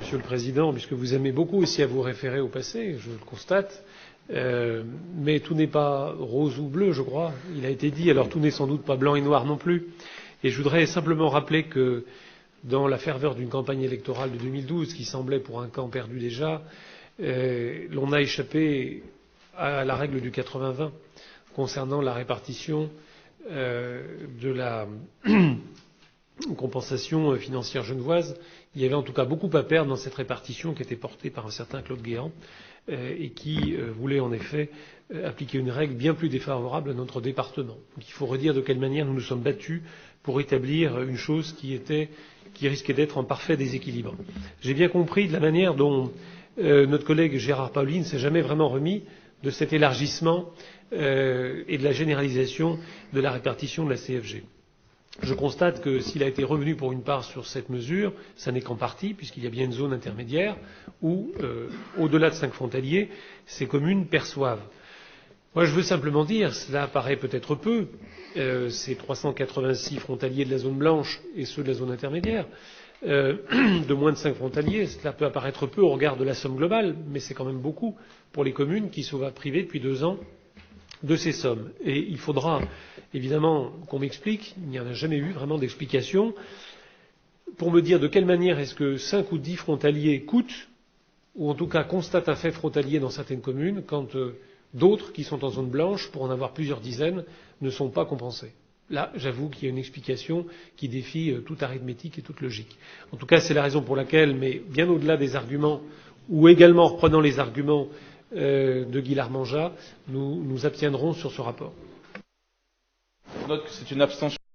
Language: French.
Monsieur le Président, puisque vous aimez beaucoup aussi à vous référer au passé, je le constate. Mais tout n'est pas rose ou bleu, je crois. Il a été dit, alors tout n'est sans doute pas blanc et noir non plus. Et je voudrais simplement rappeler que dans la ferveur d'une campagne électorale de 2012, qui semblait pour un camp perdu déjà, l'on a échappé à la règle du 80-20 concernant la répartition de la compensation financière genevoise. Il y avait en tout cas beaucoup à perdre dans cette répartition qui était portée par un certain Claude Guéant et qui voulait en effet appliquer une règle bien plus défavorable à notre département. Donc il faut redire de quelle manière nous nous sommes battus pour établir une chose qui risquait d'être en parfait déséquilibre. J'ai bien compris de la manière dont notre collègue Gérard Pauly ne s'est jamais vraiment remis de cet élargissement et de la généralisation de la répartition de la CFG. Je constate que s'il a été revenu pour une part sur cette mesure, ça n'est qu'en partie, puisqu'il y a bien une zone intermédiaire où, au-delà de 5 frontaliers, ces communes perçoivent. Moi, je veux simplement dire, cela paraît peut-être peu, ces 386 frontaliers de la zone blanche et ceux de la zone intermédiaire, de moins de 5 frontaliers, cela peut apparaître peu au regard de la somme globale, mais c'est quand même beaucoup pour les communes qui sont privées depuis 2 ans de ces sommes. Et il faudra évidemment qu'on m'explique, il n'y en a jamais eu vraiment d'explication, pour me dire de quelle manière est-ce que 5 ou 10 frontaliers coûtent, ou en tout cas constatent un fait frontalier dans certaines communes, quand d'autres, qui sont en zone blanche, pour en avoir plusieurs dizaines, ne sont pas compensés. Là, j'avoue qu'il y a une explication qui défie toute arithmétique et toute logique. En tout cas, c'est la raison pour laquelle, mais bien au-delà des arguments, ou également en reprenant les arguments de Guy Larmangia, nous nous abstiendrons sur ce rapport. Je note que c'est une abstention.